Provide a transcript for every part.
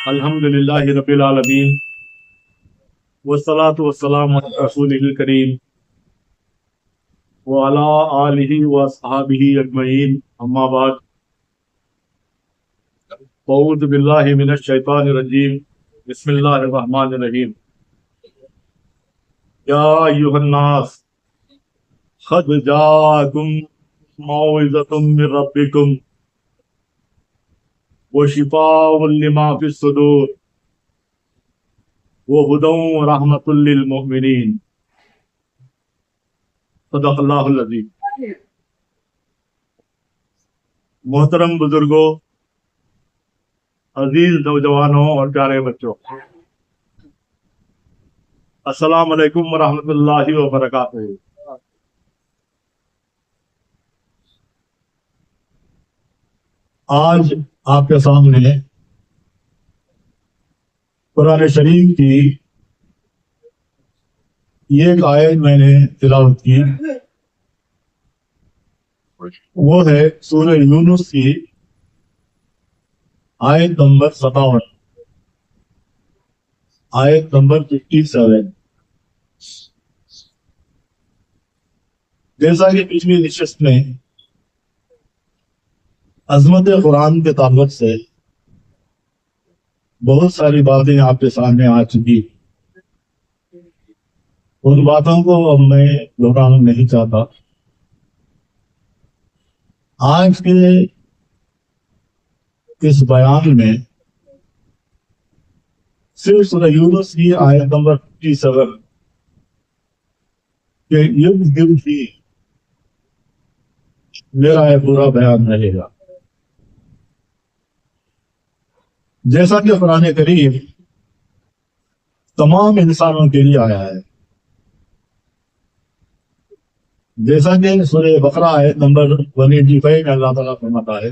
الحمدللہ رب العالمین والصلاة والسلام علی رسولہ الکریم وعلی آلہ واصحابہ اجمعین، اما بعد، اعوذ باللہ من الشیطان الرجیم، بسم اللہ الرحمن الرحیم۔ یا ایھا الناس قد جاءکم موعظۃ من ربکم وشفاء لما فی الصدور وہدی ورحمۃ للمؤمنین۔ صدق اللہ العظیم۔ محترم بزرگوں، عزیز نوجوانوں اور پیارے بچوں، السلام علیکم ورحمۃ اللہ وبرکاتہ۔ آج آپ کے سامنے قرآن شریف کی ایک آیت میں نے تلاوت کی، وہ ہے سورہ یونس کی آیت نمبر 57، آیت نمبر 57۔ جیسا کہ پچھلی نشست میں عظمت قرآن کے تعلق سے بہت ساری باتیں آپ کے سامنے آ چکی، ان باتوں کو اب میں دہرانا نہیں چاہتا۔ آج کے اس بیان میں صرف سورہ یونس کی آیت نمبر 57 کے ارد گرد ہی میرا یہ پورا بیان رہے گا۔ جیسا کہ قرآن کریم تمام انسانوں کے لیے آیا ہے، جیسا کہ سورہ بقرہ آیت نمبر 185 میں اللہ تعالیٰ فرماتا ہے،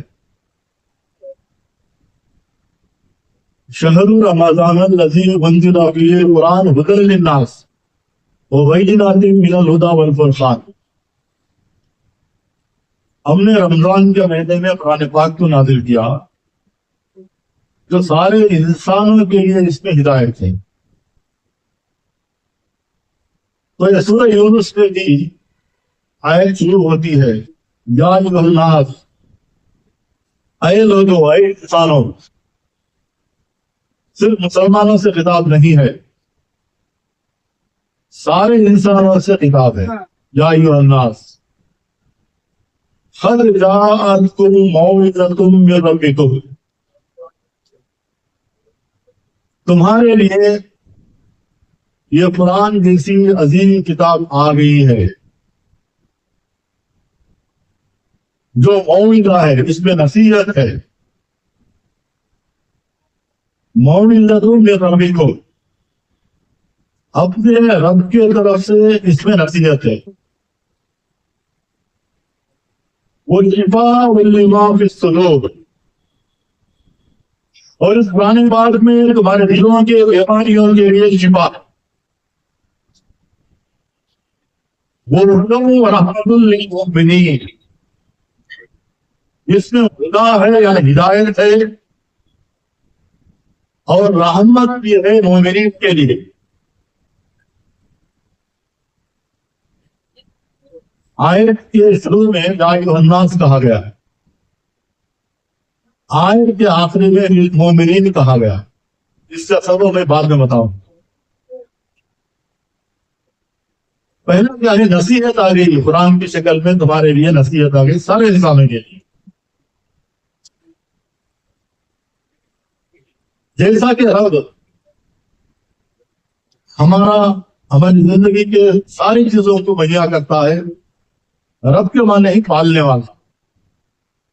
شہر رمضان الذی انزل فیہ القرآن ھدی للناس وبینات من الھدی والفرقان۔ ہم نے رمضان کے مہینے میں قرآن پاک کو نازل کیا جو سارے انسانوں کے لیے اس میں ہدایت ہے۔ تو یہ سورہ یونس میں بھی آیت شروع ہوتی ہے، یا ایھا الناس، اے لوگوں، اے انسانوں۔ صرف مسلمانوں سے خطاب نہیں ہے، سارے انسانوں سے خطاب ہے۔ یا ایھا الناس قد جاءتکم موعظۃ من ربکم، تمہارے لیے یہ قرآن جیسی عظیم کتاب آ گئی ہے جو موعظہ ہے، اس میں نصیحت ہے۔ موعظۃ من ربکم، اپنے رب کی طرف سے اس میں نصیحت ہے۔ وشفاء لما فی الصدور، اور اس قرآن پاک میں تمہارے دلوں کے بیماریوں کے لیے شفا ہے۔ وہدی ورحمۃ للمؤمنین، اس میں ہدا ہے یعنی ہدایت ہے، اور رحمت بھی ہے مومنین کے لیے۔ آیت کے شروع میں یا ایھا الناس کہا گیا ہے، آیت کے آخری میں مومنین کہا گیا۔ اس کا سبب میں بعد میں بتاؤں۔ پہلے کیا ہے، نصیحت آ گئی قرآن کی شکل میں، تمہارے لیے نصیحت آ گئی سارے انسانوں کے لیے۔ جیسا کہ رب ہماری زندگی کے ساری چیزوں کو مہیا کرتا ہے، رب کے معنی ہی پالنے والا،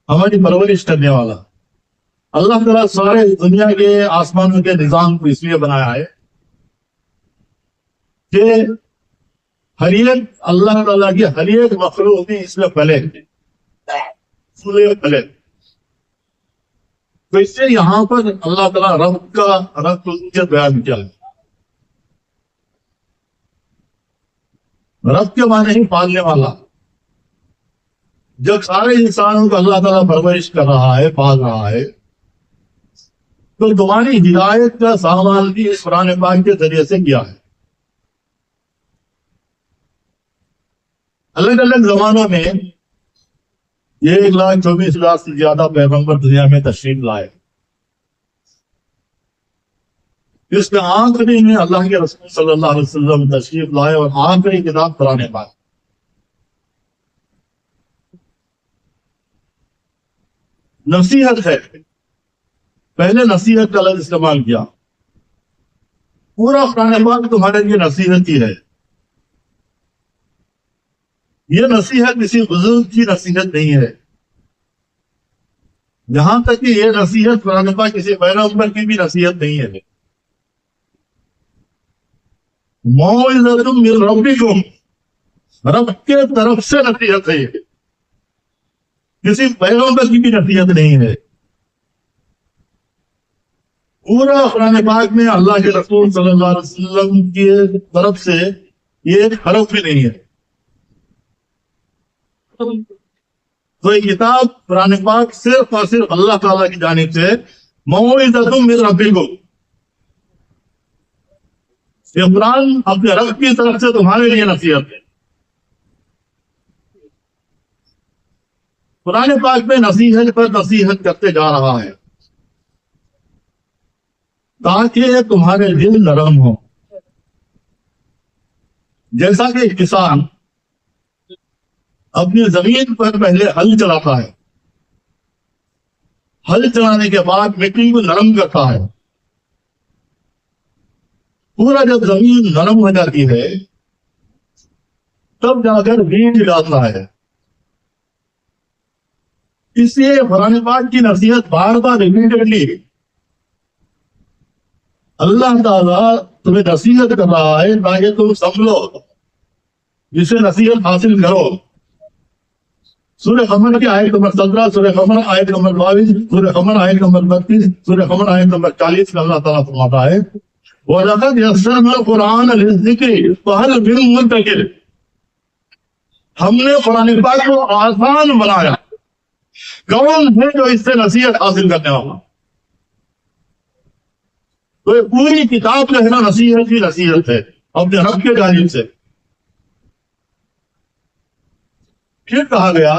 ہماری پرورش کرنے والا۔ اللہ تعالیٰ سارے دنیا کے آسمانوں کے نظام کو اس لیے بنایا ہے کہ ہر ایک اللہ تعالیٰ کی ہر ایک مخلوق بھی اس میں پلے پھولے۔ تو اس سے یہاں پر اللہ تعالیٰ رب کو بیان کیا ہے۔ رب کے معنی ہی پالنے والا۔ جب سارے انسانوں کو اللہ تعالیٰ پرورش کر رہا ہے، پال رہا ہے، تو تمہاری ہدایت کا سامان بھی اس قرآن پاک کے ذریعے سے کیا ہے. الگ الگ زمانوں میں یہ 1,24,000 سے زیادہ پیغمبر دنیا میں تشریف لائے. اس کے آخری میں اللہ کے رسول صلی اللہ علیہ وسلم تشریف لائے اور آخری کتاب قرآن پاک. نصیحت ہے، پہلے نصیحت کا لفظ استعمال کیا. پورا قرآن پاک تمہارے لیے نصیحت ہی ہے. یہ نصیحت کسی بزرگ کی نصیحت نہیں ہے، یہاں تک کہ یہ نصیحت قرآن پاک کسی پیغمبر کی بھی نصیحت نہیں ہے. موعظۃ من ربکم، رب کے طرف سے نصیحت ہے، کسی پیغمبر کی بھی نصیحت نہیں ہے. پورا قرآن پاک میں اللہ کے رسول صلی اللہ علیہ وسلم کی طرف سے یہ ایک حرف بھی نہیں ہے. تو یہ کتاب قرآن پاک صرف اور صرف اللہ تعالیٰ کی جانب سے موعظۃ من ربکم، یہ قرآن اپنے رب کی طرف سے تمہارے لیے نصیحت ہے. قرآن پاک میں نصیحت پر نصیحت کرتے جا رہا ہے تاکہ تمہارے دل نرم ہو. جیسا کہ کسان اپنی زمین پر پہلے ہل چلاتا ہے، ہل چلانے کے بعد مٹی کو نرم کرتا ہے. پورا جب زمین نرم ہو جاتی ہے تب جا کر بیج ڈالتا ہے. اس لیے قرآن پاک کی نصیحت بار بار ریپیٹڈلی اللہ تعالیٰ تمہیں نصیحت کر رہا ہے تاکہ تم سمجھو، جسے نصیحت حاصل کرو. سورہ قمر کی آیت نمبر 17، سورہ قمر آیت نمبر 22، سورہ قمر آیت نمبر 32، سورہ قمر آیت نمبر 40 میں اللہ تعالیٰ فرماتا ہے وَلَقَدْ يَسَّرْنَا الْقُرْآنَ لِلذِّكْرِ فَهَلْ مِن مُّدَّكِرٍ، ہم نے قرآن پاک کو آسان بنایا، کون ہے جو اس سے نصیحت حاصل کرنے والا. تو یہ پوری کتاب جو ہے نا نصیحت ہی نصیحت ہے اپنے رب کے جانب سے. پھر کہا گیا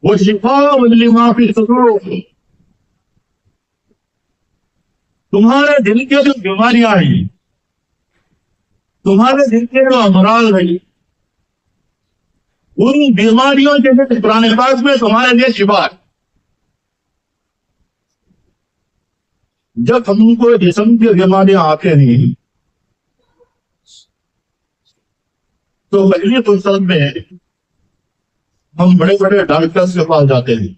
وَشِفَاءٌ لِّمَا فِي الصُّدُورِ، تمہارے دل کے جو بیماریاں ہیں، تمہارے دل کے جو امراض ہیں، ان بیماریوں کے لیے قرآن پاک میں تمہارے لیے شفا ہے. جب ہم کو جسم کی بیماریاں آتے ہیں تو پہلی فرصت میں ہم بڑے بڑے ڈاکٹرز کے پاس جاتے ہیں.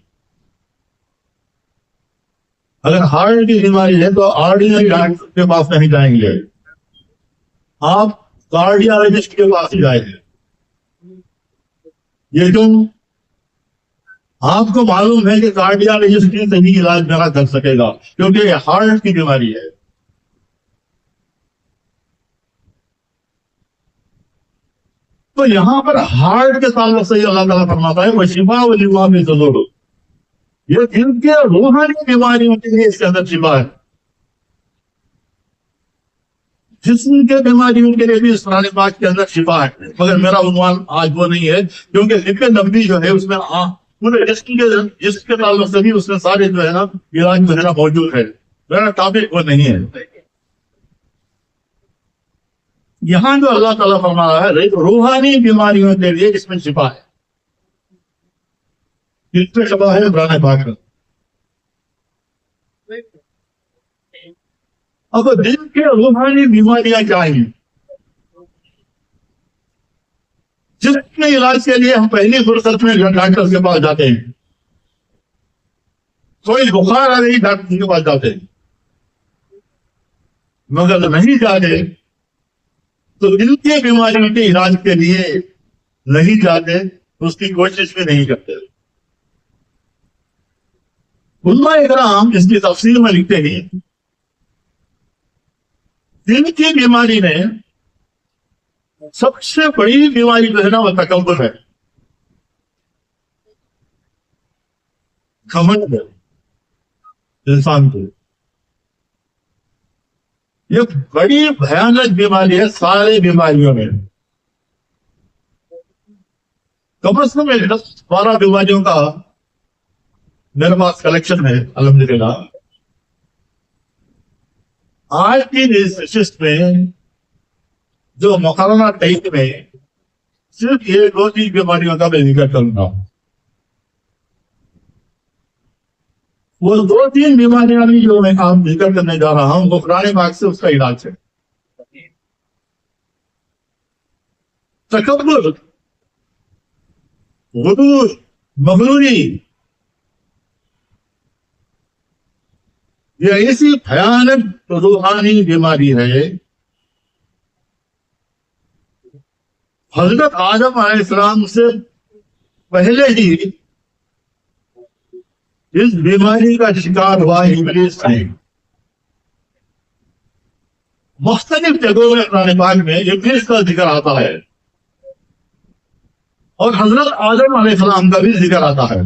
اگر ہارٹ کی بیماری ہے تو آرڈینری ڈاکٹر کے پاس نہیں جائیں گے، آپ کارڈیالوجسٹ کے پاس جائیں گے. یہ جو آپ کو معلوم ہے کہ کارڈیالوجسٹ کی صحیح علاج نہ کر سکے گا کیونکہ یہ ہارٹ کی بیماری ہے. تو یہاں پر ہارٹ کے تعلق سے اللہ تعالیٰ فرماتا ہے وَشِفَاءٌ لِّمَا فِي الصُّدُورِ، یہ دل کے روحانی بیماریوں کے لیے اس کے اندر شفا ہے. جسم کے بیماریوں کے لیے بھی اس قرآن پاک کے اندر شفا ہے، مگر میرا عنوان آج وہ نہیں ہے کیونکہ طب نبوی جو ہے اس میں پورے جسم کے تعلق سے بھی اس میں سارے جو ہے نا علاج جو ہے نا موجود ہے. میرا ٹاپک وہ نہیں ہے. یہاں جو اللہ تعالیٰ فرما رہا ہے روحانی بیماریوں کے لیے اس میں شفا ہے. اس میں شفا ہے قرآن پاک کا. اب دل کے روحانی بیماریاں کیا ہیں جس کے علاج کے لیے ہم پہلی فرصت میں ڈاکٹر کے پاس جاتے ہیں. کوئی بخار آ رہی ڈاکٹر کے پاس جاتے ہیں، مگر نہیں جاتے تو دل کی بیماریوں کے علاج کے لیے نہیں جاتے، اس کی کوشش بھی نہیں کرتے. علماء اکرام اس کی تفسیر میں لکھتے ہیں دل کی بیماری میں سب سے بڑی بیماری جو ہے نا وہ تکبر ہے، گھمنڈ ہے. انسان کو. یہ بڑی بھیانک بیماری ہے سارے بیماریوں میں. کم از کم 12 بیماریوں کا میرے پاس کلیکشن ہے الحمدللہ. آج کی نشست میں جو مقررہ ٹائم میں صرف یہ 2-3 بیماریوں کا میں ذکر کروں گا. وہ 2-3 بیماریاں بھی جو میں آپ ذکر کرنے جا رہا ہوں وہ قرآن پاک سے اس کا علاج ہے. تکبر، غرور، مغروری، یہ ایسی بھیانک روحانی بیماری ہے. حضرت آدم علیہ السلام سے پہلے ہی اس بیماری کا شکار ہوا ابلیس ہے. مختلف جگہوں میں قرآن پاک میں ابلیس کا ذکر آتا ہے اور حضرت آدم علیہ السلام کا بھی ذکر آتا ہے.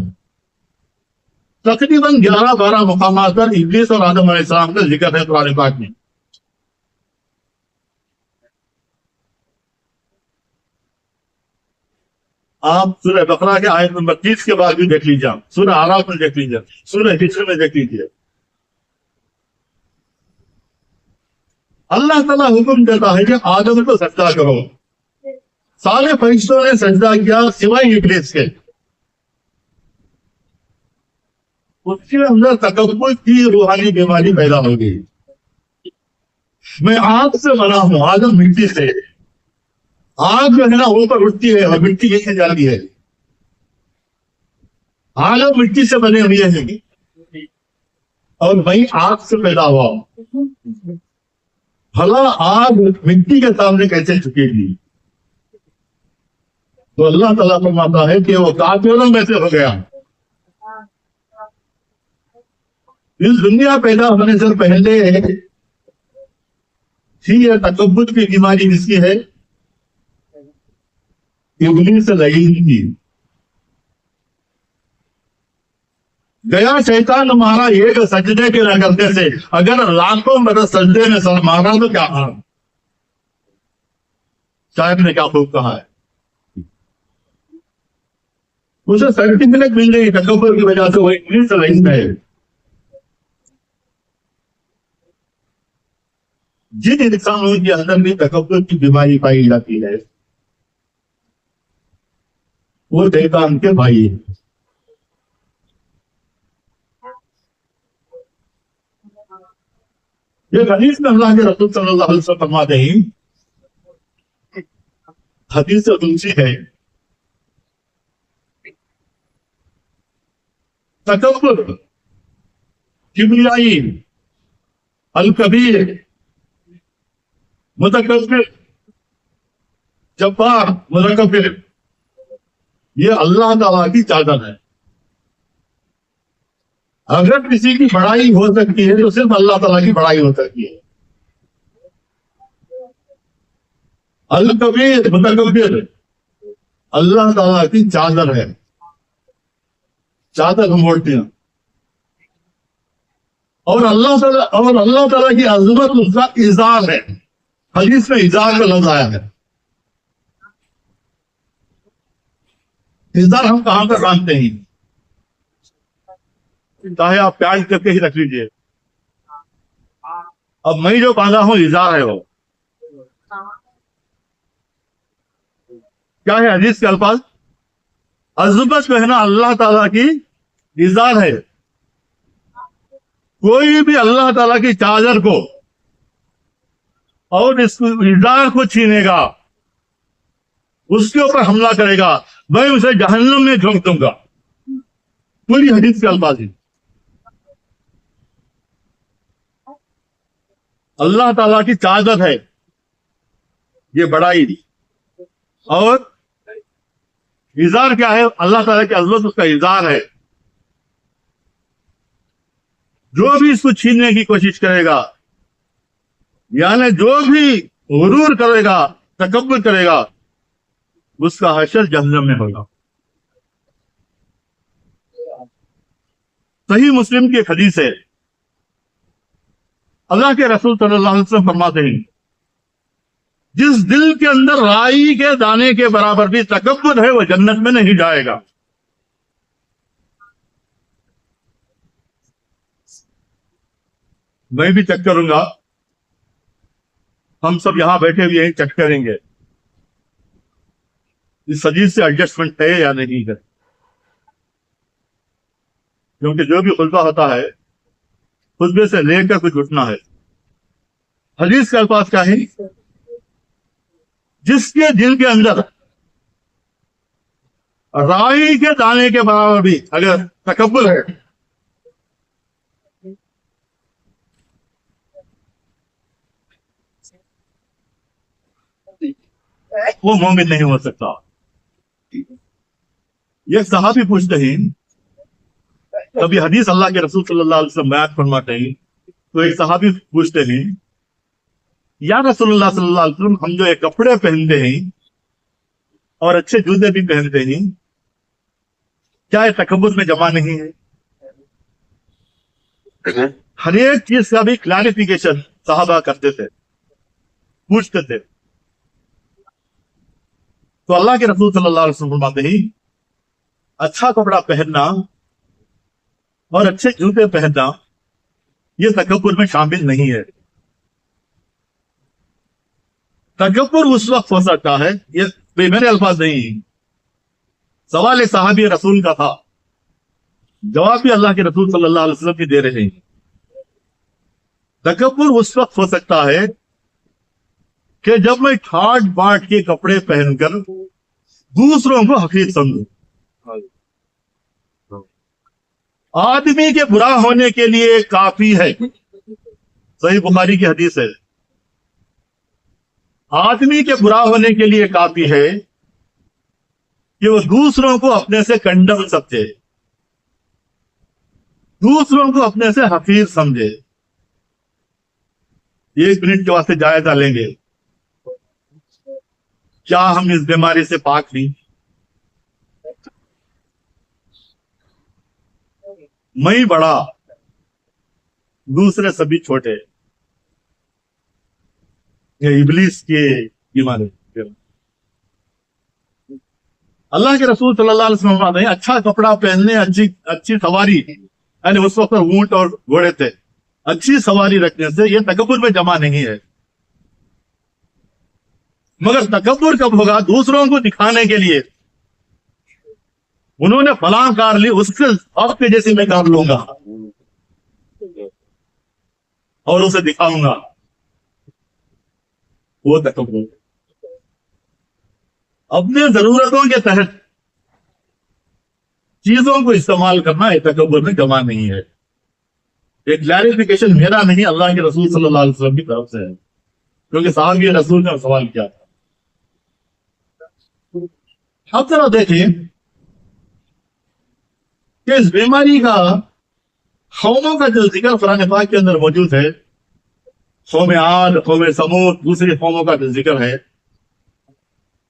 تقریباً 11-12 مقامات پر ابلیس اور آدم علیہ السلام کا ذکر ہے قرآن پاک میں. آپ سورہ بقرہ کے آیت نمبر 30 کے بعد بھی دیکھ لیجیے، سورہ اعراف میں دیکھ لیجیے، سورہ ہجر میں دیکھ لیجیے. اللہ تعالیٰ حکم دیتا ہے کہ آدم کو سجدہ کرو. سارے فرشتوں نے سجدہ کیا سوائے ابلیس کے. اس کے اندر تکبر کی روحانی بیماری پیدا ہو گئی. میں آگ سے بنا ہوں، آدم مٹی سے. آگ جو ہے نا اوپر اٹھتی ہے اور مٹی نیچے جاتی ہے. آدم مٹی سے بنے ہوئے ہیں اور وہی آگ سے پیدا ہوا. بھلا آگ مٹی کے سامنے کیسے جھکے گی؟ تو اللہ تعالیٰ فرماتا ہے کہ وہ کافروں میں سے ہو گیا. اس دنیا پیدا ہونے سے پہلے تھی یہ تکبر کی بیماری جس کی ہے ابلیس سے لگی تھی. گیا شیطان مارا ایک سجدے کے نہ کرتے سے، اگر لاکھوں مرد سجدے میں سر مارا تو کیا کہا؟ شاید نے کیا خوب کہا ہے. اسے سرٹیفکیٹ مل گئی تکبر کی وجہ سے، وہ ابلیس سے لگی ہے. جن انسانوں کے اندر بھی تکبر کی بیماری پائی جاتی ہے وہ شیطان کے بھائی ہیں. یہ حدیث میں اللہ کے رسول صلی اللہ علیہ وسلم فرماتے ہیں، حدیث قدسی ہے، تکبر، کبریائی، الکبیر، متکبر، جبار، متکبر، یہ اللہ تعالیٰ کی چادر ہے. اگر کسی کی بڑائی ہو سکتی ہے تو صرف اللہ تعالیٰ کی بڑائی ہو سکتی ہے. الکبیر، متکبر، اللہ تعالیٰ کی چادر ہے. چادر ہم اوڑھتے ہیں اور اللہ تعالیٰ کی عظمت اس کا اظہار ہے. حدیث میں اظہار کا لفظ آیا ہے. اظہار ہم کہاں پر باندھتے ہیں؟ چاہے آپ پیاز کر کے ہی رکھ لیجیے. اب میں جو باندھا ہوں اظہار ہے. وہ کیا ہے؟ حدیث کے الفاظ. عظمت جو ہے نا اللہ تعالیٰ کی اظہار ہے. کوئی بھی اللہ تعالیٰ کی چادر کو اور اس اظہار کو چھینے گا، اس کے اوپر حملہ کرے گا، میں اسے جہنم میں جھونک دوں گا. پوری حدیث کے الفاظ. اللہ تعالیٰ کی چادر ہے یہ بڑائی. اور اظہار کیا ہے؟ اللہ تعالیٰ کی عظمت اس کا اظہار ہے. جو بھی اس کو چھیننے کی کوشش کرے گا، یعنی جو بھی غرور کرے گا، تکبر کرے گا، اس کا حشر جہنم میں ہوگا. صحیح مسلم کی ایک حدیث ہے، اللہ کے رسول صلی اللہ علیہ وسلم فرماتے ہیں جس دل کے اندر رائی کے دانے کے برابر بھی تکبر ہے وہ جنت میں نہیں جائے گا. میں بھی چیک کروں گا, ہم سب یہاں بیٹھے ہوئے ہیں, چیک کریں گے اس حدیث سے ایڈجسٹمنٹ ہے یا نہیں ہے, کیونکہ جو بھی خطبہ ہوتا ہے خطبے سے لے کر کچھ اٹھنا ہے. حدیث کے الفاظ کیا ہے؟ جس کے دل کے اندر رائی کے دانے کے برابر بھی اگر تکبر ہے وہ مومن نہیں ہو سکتا. یہ صحابی پوچھتے ہیں, کبھی حدیث اللہ کے رسول صلی اللہ علیہ وسلم بیان فرماتے ہیں تو ایک صحابی پوچھتے ہیں یا رسول اللہ صلی اللہ علیہ وسلم ہم جو ایک کپڑے پہنتے ہیں اور اچھے جوتے بھی پہنتے ہیں کیا یہ تکبر میں جمع نہیں ہے؟ ہر ایک چیز کا بھی کلیریفیکیشن صحابہ کرتے تھے, پوچھتے تھے. تو اللہ کے رسول صلی اللہ علیہ وسلم فرماتے ہیں اچھا کپڑا پہننا اور اچھے جوتے پہننا یہ تکبر میں شامل نہیں ہے. تکبر اس وقت ہو سکتا ہے, یہ میرے الفاظ نہیں, سوال صحابی رسول کا تھا, جواب بھی اللہ کے رسول صلی اللہ علیہ وسلم کی دے رہے ہیں. تکبر اس وقت ہو سکتا ہے کہ جب میں ٹھاٹ باٹ کے کپڑے پہن کر دوسروں کو حقیر سمجھوں. آدمی کے برا ہونے کے لیے کافی ہے, صحیح بخاری کی حدیث ہے, آدمی کے برا ہونے کے لیے کافی ہے کہ وہ دوسروں کو اپنے سے کنڈم سمجھے, دوسروں کو اپنے سے حقیر سمجھے. 1 منٹ کے واسطے جائزہ لیں گے, کیا ہم اس بیماری سے پاک نہیں؟ میں بڑا, دوسرے سبھی چھوٹے, یہ ابلیس کی بیماری. اللہ کے رسول صلی اللہ علیہ وسلم فرماتے ہیں اچھا کپڑا پہننے, اچھی سواری, یعنی اس وقت اونٹ اور گھوڑے تھے, اچھی سواری رکھنے سے یہ تکبر میں جمع نہیں ہے. مگر تکبر کب ہوگا؟ دوسروں کو دکھانے کے لیے انہوں نے فلاں کار لی, اس سے آپ کے جیسی میں کار لوں گا اور اسے دکھاؤں گا, وہ تکبر. اپنے ضرورتوں کے تحت چیزوں کو استعمال کرنا یہ تکبر میں جمع نہیں ہے. ایک کلیریفیکیشن میرا نہیں, اللہ کے رسول صلی اللہ علیہ وسلم کی طرف سے ہے, کیونکہ صحابی رسول نے سوال کیا تھا. اب ذرا دیکھیں کہ اس بیماری کا قوموں کا جو ذکر قرآن پاک کے اندر موجود ہے, قوم عاد, قوم ثمود, دوسری قوموں کا جو ذکر ہے,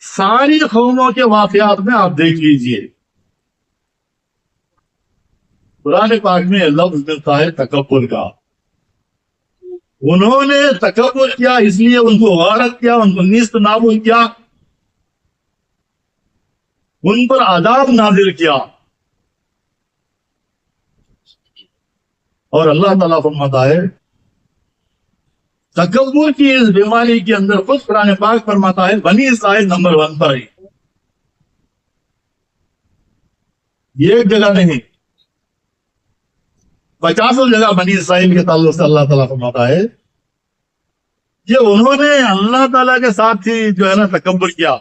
ساری قوموں کے واقعات میں آپ دیکھ لیجئے قرآن پاک میں لفظ ملتا ہے تکبر کا. انہوں نے تکبر کیا, اس لیے ان کو غارت کیا, ان کو نیست نابود کیا, ان پر عذاب نازل کیا. اور اللہ تعالیٰ فرماتا ہے تکبر کی اس بیماری کے اندر خود قرآن پاک فرماتا ہے بنی اسرائیل نمبر 1 پر ہی. یہ ایک جگہ نہیں, 50 جگہ بنی اسرائیل کے تعلق سے اللہ تعالیٰ فرماتا ہے کہ انہوں نے اللہ تعالیٰ کے ساتھ ہی جو ہے نا تکبر کیا,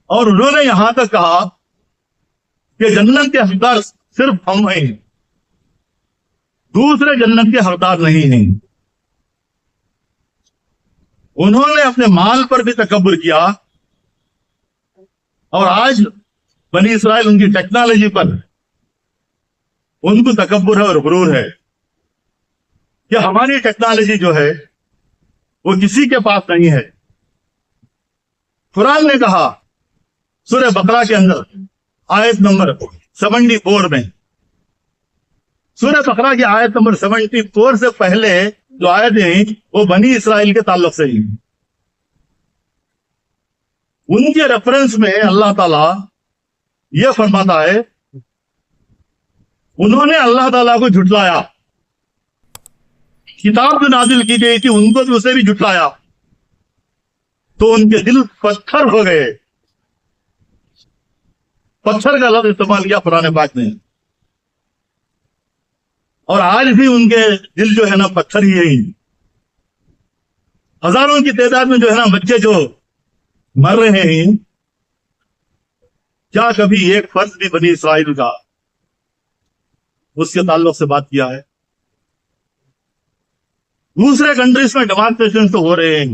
اور انہوں نے یہاں تک کہا کہ جنت کے حقدار صرف ہم ہیں, دوسرے جنت کے حقدار نہیں ہیں. انہوں نے اپنے مال پر بھی تکبر کیا, اور آج بنی اسرائیل ان کی ٹیکنالوجی پر ان کو تکبر ہے اور غرور ہے کہ ہماری ٹیکنالوجی جو ہے وہ کسی کے پاس نہیں ہے. قرآن نے کہا سورہ بقرہ کے اندر آیت نمبر 74 میں, سورہ بقرہ کی آیت نمبر 74 سے پہلے جو آیتیں ہیں وہ بنی اسرائیل کے تعلق سے ہی، ان کے ریفرنس میں اللہ تعالیٰ یہ فرماتا ہے انہوں نے اللہ تعالیٰ کو جھٹلایا، کتاب جو نازل کی گئی تھی ان کو بھی اسے بھی جھٹلایا، تو ان کے دل پتھر ہو گئے۔ پتھر کا لفظ استعمال کیا قرآن پاک نے، اور آج بھی ان کے دل جو ہے نا پتھر ہی ہیں۔ ہزاروں کی تعداد میں جو ہے نا بچے جو مر رہے ہیں، کیا کبھی ایک فرد بھی بنی اسرائیل کا اس کے تعلق سے بات کیا ہے؟ دوسرے کنٹریز میں ڈیمانسٹریشن تو ہو رہے ہیں،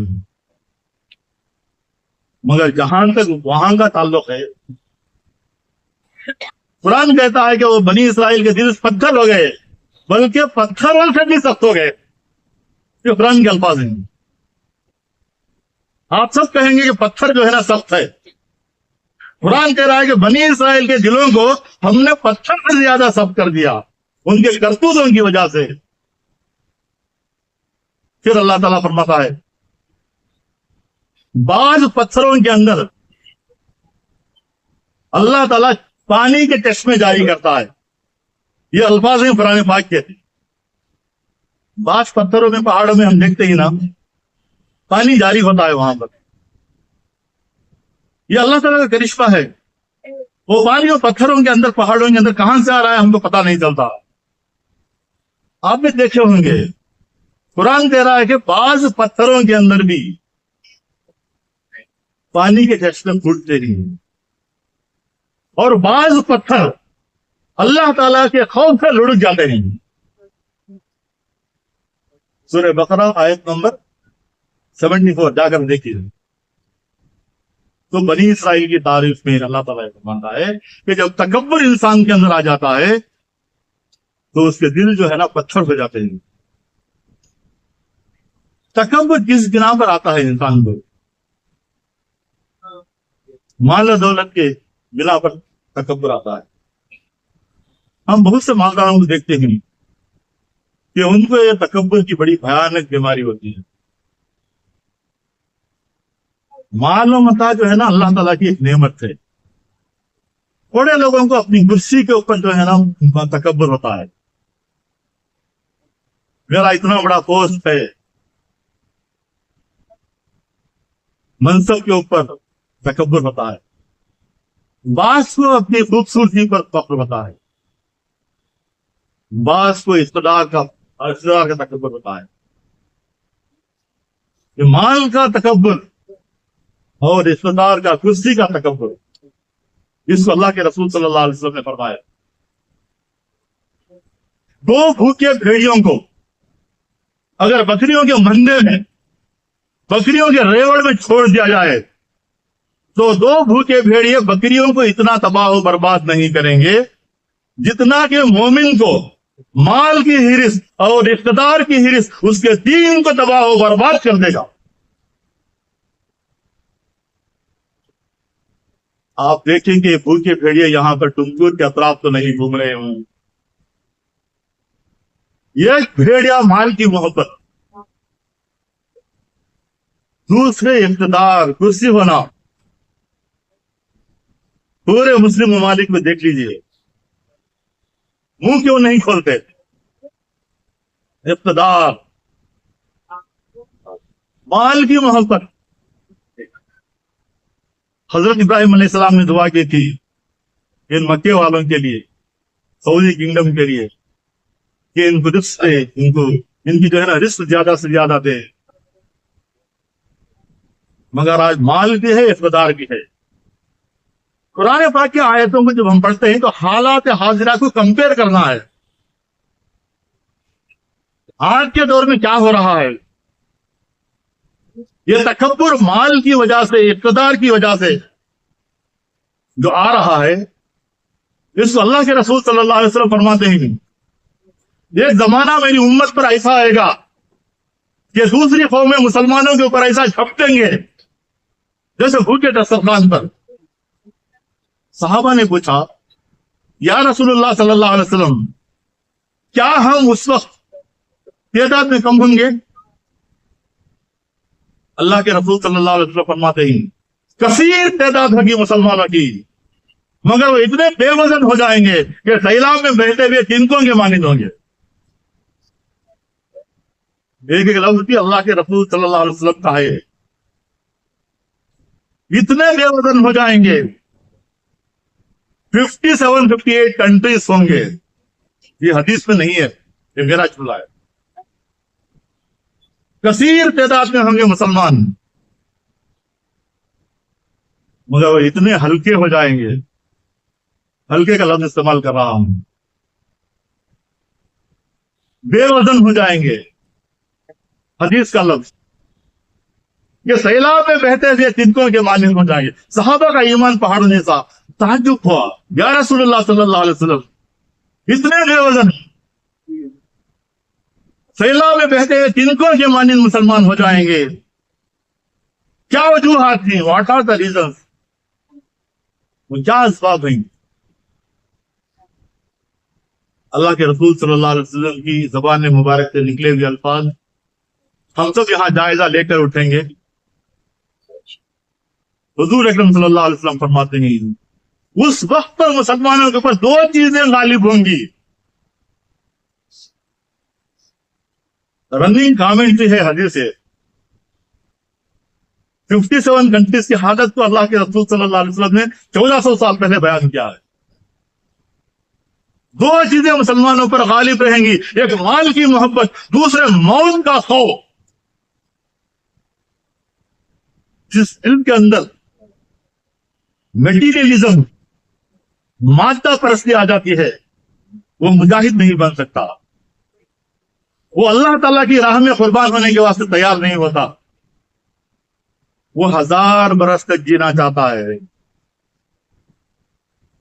مگر جہاں تک وہاں کا تعلق ہے، قرآن کہتا ہے کہ وہ بنی اسرائیل کے دل پتھر ہو گئے، بلکہ پتھروں سے بھی سخت ہو گئے۔ یہ قرآن کے الفاظ ہیں۔ آپ سب کہیں گے کہ پتھر جو ہے نا سخت ہے، قرآن کہہ رہا ہے کہ بنی اسرائیل کے دلوں کو ہم نے پتھر سے زیادہ سخت کر دیا ان کے کرتوتوں کی وجہ سے۔ پھر اللہ تعالیٰ فرماتا ہے بعض پتھروں کے اندر اللہ تعالیٰ پانی کے چشمے جاری کرتا ہے۔ یہ الفاظ ہیں قرآن پاک کے۔ بعض پتھروں میں پہاڑوں میں ہم دیکھتے ہی نا پانی جاری ہوتا ہے وہاں پر، یہ اللہ تعالیٰ کا کرشمہ ہے۔ وہ پانی اور پتھروں کے اندر پہاڑوں کے اندر کہاں سے آ رہا ہے ہم کو پتہ نہیں چلتا۔ آپ بھی دیکھے ہوں گے قرآن کہہ رہا ہے کہ بعض پتھروں کے اندر بھی پانی کے چشمے پھوٹتے ہی ہیں، اور بعض پتھر اللہ تعالیٰ کے خوف سے لڑک جاتے ہیں۔ سورہ بقرہ آیت نمبر 74 جا کر دیکھیے۔ تو بنی اسرائیل کی تعریف میں اللہ تعالیٰ فرماتا ہے کہ جب تکبر انسان کے اندر آ جاتا ہے تو اس کے دل جو ہے نا پتھر ہو جاتے ہیں۔ تکبر کس بنا پر آتا ہے انسان کو؟ مال و دولت کے بنا پر تکبر آتا ہے۔ ہم بہت سے مالداروں کو دیکھتے ہیں کہ ان کو یہ تکبر کی بڑی بھیانک بیماری ہوتی ہے۔ مال و متاع جو ہے نا اللہ تعالیٰ کی ایک نعمت ہے۔ تھوڑے لوگوں کو اپنی کرسی کے اوپر جو ہے نا تکبر ہوتا ہے، میرا اتنا بڑا پوسٹ ہے، منصب کے اوپر تکبر ہوتا ہے۔ بعض کو اپنی خوبصورتی پر فخر ہوتا ہے، بعض کو اقتدار کا تکبر ہوتا ہے۔ کہ مال کا تکبر اور اقتدار کا، کرسی کا تکبر، اس کو اللہ کے رسول صلی اللہ علیہ وسلم نے فرمایا۔ دو بھوکے بھیڑیوں کو اگر بکریوں کے مندے میں، بکریوں کے ریوڑ میں چھوڑ دیا جائے تو دو بھوکے بھیڑیے بکریوں کو اتنا تباہ و برباد نہیں کریں گے جتنا کہ مومن کو مال کی ہرس اور اقتدار کی ہرس اس کے دین کو تباہ و برباد کر دے گا۔ آپ دیکھیں کہ بھوکے بھیڑیے یہاں پر ٹنگور کے اطراف تو نہیں گھوم رہے ہوں۔ یہ بھیڑیا مال کی محبت، دوسرے اقتدار، کرسی ہونا، پورے مسلم ممالک میں دیکھ لیجئے منہ کیوں نہیں کھولتے؟ اقتدار، مال کی محبت۔ حضرت ابراہیم علیہ السلام نے دعا کی تھی ان مکے والوں کے لیے، سعودی کنگڈم کے لیے، کہ ان کو رزق دے، ان کی جو ہے نا رزق زیادہ سے زیادہ دے، مگر آج مال کی ہے، اقتدار کی ہے۔ قرآن پاک کی آیتوں کو جب ہم پڑھتے ہیں تو حالات حاضرہ کو کمپیئر کرنا ہے۔ آج کے دور میں کیا ہو رہا ہے؟ یہ تکبر مال کی وجہ سے، اقتدار کی وجہ سے جو آ رہا ہے، اس کو اللہ کے رسول صلی اللہ علیہ وسلم فرماتے ہیں ایک زمانہ میری امت پر ایسا آئے گا کہ دوسری قومیں مسلمانوں کے اوپر ایسا جھپٹیں گے جیسے بھوکے دسترخوان پر۔ صحابہ نے پوچھا یا رسول اللہ صلی اللہ علیہ وسلم کیا ہم اس وقت تعداد میں کم ہوں گے؟ اللہ کے رسول صلی اللہ علیہ وسلم فرماتے ہیں کثیر تعداد ہوگی مسلمانوں کی، مگر وہ اتنے بے وزن ہو جائیں گے کہ سیلاب میں بہتے ہوئے تنکوں کے مانند ہوں گے۔ ایک ایک لفظ بھی اللہ کے رسول صلی اللہ علیہ وسلم کا ہے، اتنے بے وزن ہو جائیں گے، 57-58 کنٹریز ہوں گے۔ یہ حدیث میں نہیں ہے، یہ میرا چلا ہے۔ کثیر تعداد میں ہوں گے مسلمان، مگر وہ اتنے ہلکے ہو جائیں گے، ہلکے کا لفظ استعمال کر رہا ہوں، بے وزن ہو جائیں گے، حدیث کا لفظ، یہ سیلاب میں بہتے ہوئے تنکوں کے مانند ہو جائیں گے۔ صحابہ کا ایمان پہاڑوں جیسا، تعجب ہوا، یا رسول اللہ صلی اللہ علیہ وسلم اتنے بے وزن، سیلاب میں بہتے ہوئے تنکوں کے مانند مسلمان ہو جائیں گے، کیا وجوہات تھیں؟ What are the reasons? وہ کیا اسباب ہیں؟ اللہ کے رسول صلی اللہ علیہ وسلم کی زبان مبارک سے نکلے ہوئے الفاظ ہم سب یہاں جائزہ لے کر اٹھیں گے۔ حضور اکرم صلی اللہ علیہ وسلم فرماتے ہیں اس وقت پر مسلمانوں کے اوپر دو چیزیں غالب ہوں گی۔ رننگ کامنٹری ہے حدیث سے، 57 کنٹریز کی حالت کو اللہ کے رسول صلی اللہ علیہ وسلم نے 1400 سال پہلے بیان کیا ہے۔ دو چیزیں مسلمانوں پر غالب رہیں گی، ایک مال کی محبت، دوسرے موت کا خوف۔ جس علم کے اندر میٹیریلزم، مادہ پرستی آ جاتی ہے، وہ مجاہد نہیں بن سکتا، وہ اللہ تعالیٰ کی راہ میں قربان ہونے کے واسطے تیار نہیں ہوتا، وہ 1000 برس تک جینا چاہتا ہے۔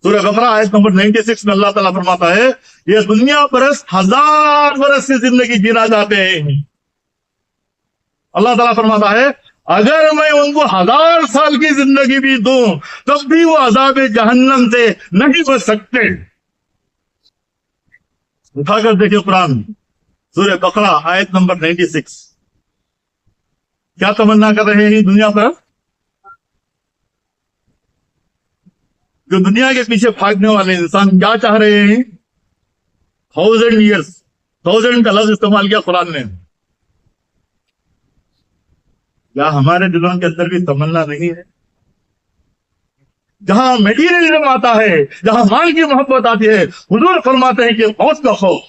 سورہ بقرہ آیت نمبر 96 میں اللہ تعالیٰ فرماتا ہے یہ دنیا برس 1000 برس کی زندگی جینا چاہتے ہیں۔ اللہ تعالیٰ فرماتا ہے اگر میں ان کو 1000 سال کی زندگی بھی دوں تب بھی وہ عذاب جہنم سے نہیں بچ سکتے۔ اٹھا کر دیکھیں قرآن، سورہ بقرہ آیت نمبر 96، کیا تمنا کر رہے ہیں دنیا پر؟ جو دنیا کے پیچھے بھاگنے والے انسان کیا چاہ رہے ہیں؟ 1000 years، 1000 کا لفظ استعمال کیا قرآن نے۔ کیا ہمارے دلوں کے اندر بھی تمنا نہیں ہے؟ جہاں میٹیریلزم آتا ہے، جہاں مال کی محبت آتی ہے، حضور فرماتے ہیں کہ موت کا خوف۔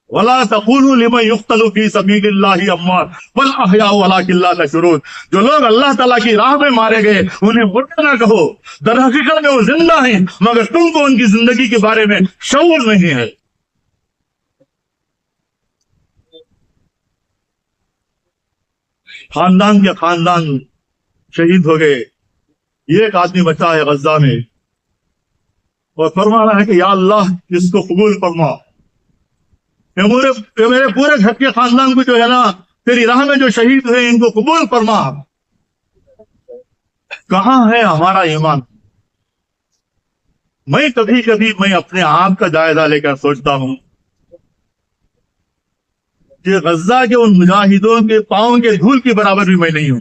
وَلَا تَقُولُوا لِمَنْ يُقْتَلُ فِي سَبِيلِ اللَّهِ أَمْوَاتٌ بَلْ أَحْيَاءٌ وَلَٰكِن لَا تَشْعُرُونَ۔ جو لوگ اللہ تعالیٰ کی راہ میں مارے گئے انہیں مردہ نہ کہو، در حقیقت میں وہ زندہ ہیں مگر تم کو ان کی زندگی کے بارے میں شعور نہیں ہے۔ خاندان کے خاندان شہید ہو گئے، یہ ایک آدمی بچا ہے غزہ میں، اور فرما رہا ہے کہ یا اللہ اس کو قبول فرما، میرے پورے گھر کے خاندان کو جو ہے نا تیری راہ میں جو شہید ہوئے ان کو قبول فرما۔ کہاں ہے ہمارا ایمان؟ میں کبھی کبھی اپنے آپ کا جائزہ لے کر سوچتا ہوں کہ غزہ کے ان مجاہدوں کے پاؤں کے دھول کی برابر بھی میں نہیں ہوں۔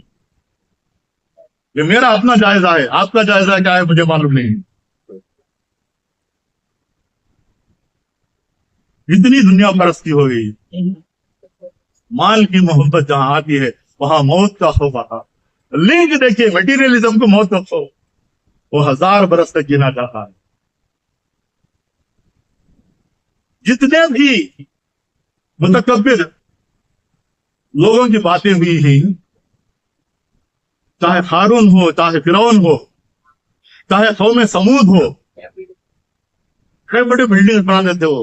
یہ میرا اپنا جائزہ ہے، آپ کا جائزہ کیا ہے مجھے معلوم نہیں۔ اتنی دنیا پرستی ہو گئی، مال کی محبت جہاں آتی ہے وہاں موت کا خوف آتا۔ لنک دیکھیے میٹیریلزم کو، موت کا خوف، وہ 1000 برس تک جینا چاہتا ہے۔ جتنے بھی متکبر لوگوں کی باتیں ہوئی ہیں، چاہے قارون ہو، چاہے فرعون ہو، چاہے قوم سمود ہو، بڑے بڑے بلڈنگز بنا دیتے ہو،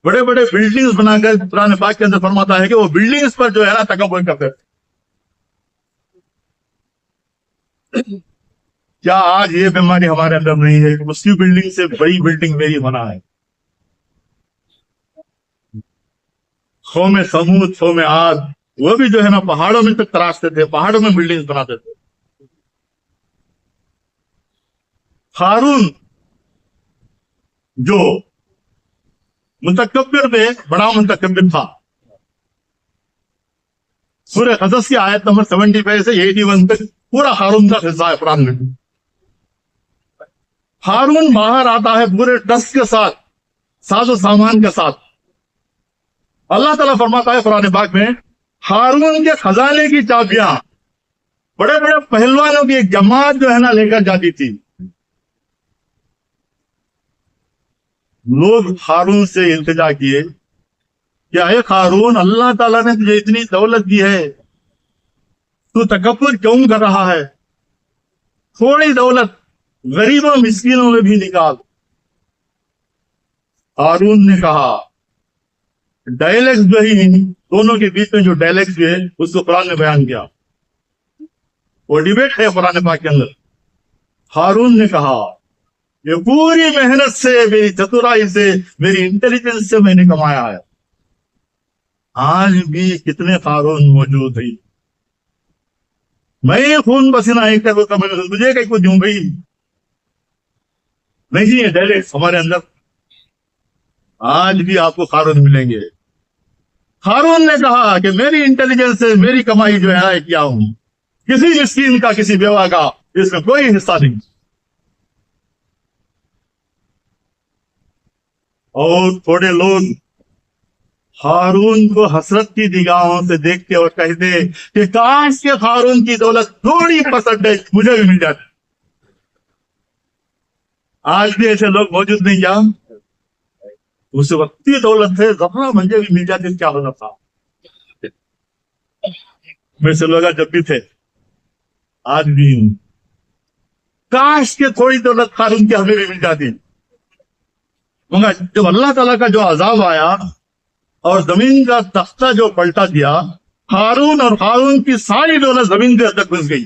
بڑے بڑے بلڈنگز بنا کر قرآن پاک کے اندر فرماتا ہے کہ وہ بلڈنگز پر جو ہے نا تکبر کرتے تھے۔ کیا آج یہ بیماری ہمارے اندر نہیں ہے کہ اس کی بلڈنگ سے بڑی بلڈنگ میری بنا ہے؟ قوم سمود، قوم عاد، وہ بھی جو ہے نا پہاڑوں میں تک تراشتے تھے، پہاڑوں میں بلڈنگز بناتے تھے۔ قارون جو متکبر میں بڑا متکبر تھا. سورہ قصص کی آیت نمبر 75 سے 81 تک پورا ہارون کا قصہ ہے قرآن میں. ہارون باہر آتا ہے پورے ٹس کے ساتھ، ساز و سامان کے ساتھ. اللہ تعالیٰ فرماتا ہے قرآن پاک میں، ہارون کے خزانے کی چابیاں بڑے بڑے پہلوانوں کی ایک جماعت جو ہے نا لے کر جاتی تھی. لوگ ہارون سے التجا کیے کہ اے ہارون، اللہ تعالیٰ نے تجھے اتنی دولت دی ہے، تو تکبر کیوں کر رہا ہے؟ تھوڑی دولت غریبوں مسکینوں میں بھی نکال. ہارون نے کہا، ڈائلیکس جو ہی دونوں کے بیچ میں جو ڈائلیکس ہے اس کو قرآن نے بیان کیا، وہ ڈیبیٹ ہے قرآن پاک کے اندر. ہارون نے کہا، یہ پوری محنت سے، میری چترائی سے، میری انٹیلیجنس سے میں نے کمایا ہے. آج بھی کتنے ہارون موجود ہیں. میں خون پسینہ ایک کرتا مجھے کہیں کو دوں بھائی نہیں ہے ڈائلیکس ہمارے اندر. آج بھی آپ کو ہارون ملیں گے. ہارون نے کہا کہ میری انٹیلیجنس سے میری کمائی جو ہے کیا ہوں، کسی مسکین کا، کسی بیوہ کا اس میں کوئی حصہ نہیں. اور تھوڑے لوگ ہارون کو حسرت کی نگاہوں سے دیکھتے اور کہتے کہ کاش کے ہارون کی دولت تھوڑی پرسنٹیج مجھے بھی مل جاتی. آج بھی ایسے لوگ موجود نہیں کیا؟ اس وقت کی دولت سے ذرا مجھے بھی مل جاتی کیا ہونا تھا. ویسے لوگ جب بھی تھے، آج بھی ہوں. کاش کے تھوڑی دولت ہارون کی ہمیں بھی مل جاتی. مگر جب اللہ تعالیٰ کا جو عذاب آیا اور زمین کا تختہ جو پلٹا دیا، ہارون اور ہارون کی ساری دولت زمین کے اندر گھس گئی.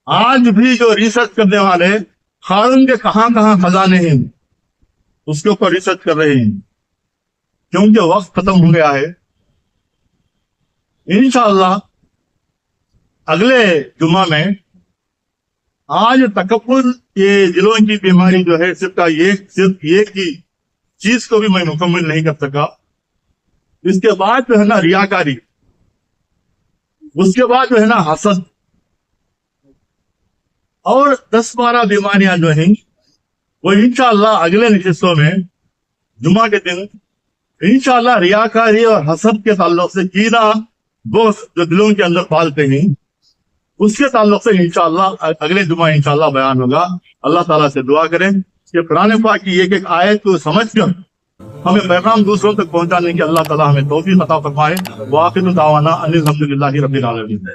آج بھی جو ریسرچ کرنے والے ہارون کے کہاں کہاں خزانے ہیں اس کے اوپر ریسرچ کر رہے ہیں، کیونکہ وقت ختم ہو گیا ہے. انشاءاللہ اگلے جمعہ میں آج تکبر یہ دلوں کی بیماری جو ہے صرف ایک کی چیز کو بھی میں مکمل نہیں کر سکا. اس کے بعد جو ہے نا ریاکاری، اس کے بعد جو ہے نا حسد، اور 10-12 بیماریاں جو ہیں وہ انشاءاللہ اگلے نشستوں میں جمعہ کے دن انشاءاللہ ریاکاری اور حسد کے تعلق سے، کینہ بغض جو دلوں کے اندر پالتے ہیں، اس کے تعلق سے انشاءاللہ اگلے جمعہ انشاءاللہ بیان ہوگا. اللہ تعالیٰ سے دعا کریں کہ قرآن پاک کی ایک ایک آیت کو سمجھ کر ہمیں پیغام دوسروں تک پہنچانے کی اللہ تعالیٰ ہمیں توفیق عطا فرمائے. وآخر دعوانا ان الحمدللہ رب العالمین.